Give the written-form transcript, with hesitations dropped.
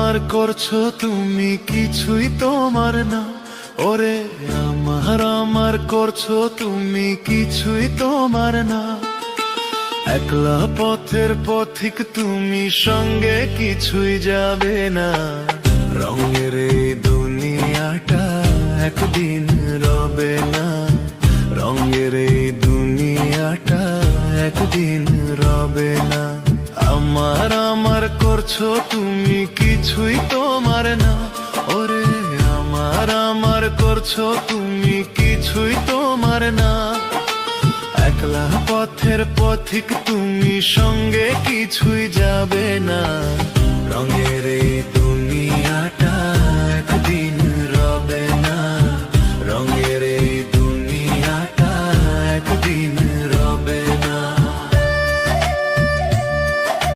আমার করছো তুমি কিছুই তোমার না। ওরে আমার করছো তুমি কিছুই তোমার না। একলা পথের পথিক তুমি, সঙ্গে কিছুই যাবে না। রঙের এই দুনিয়াটা একদিন রবে না। রঙের এই দুনিয়াটা একদিন রবে না। আমার করছো তুমি কিছুই তোমার না। ওরে আমার করছো তুমি কিছুই তোমার না। একলা পথের পথিক তুমি, সঙ্গে কিছুই যাবে না। রঙের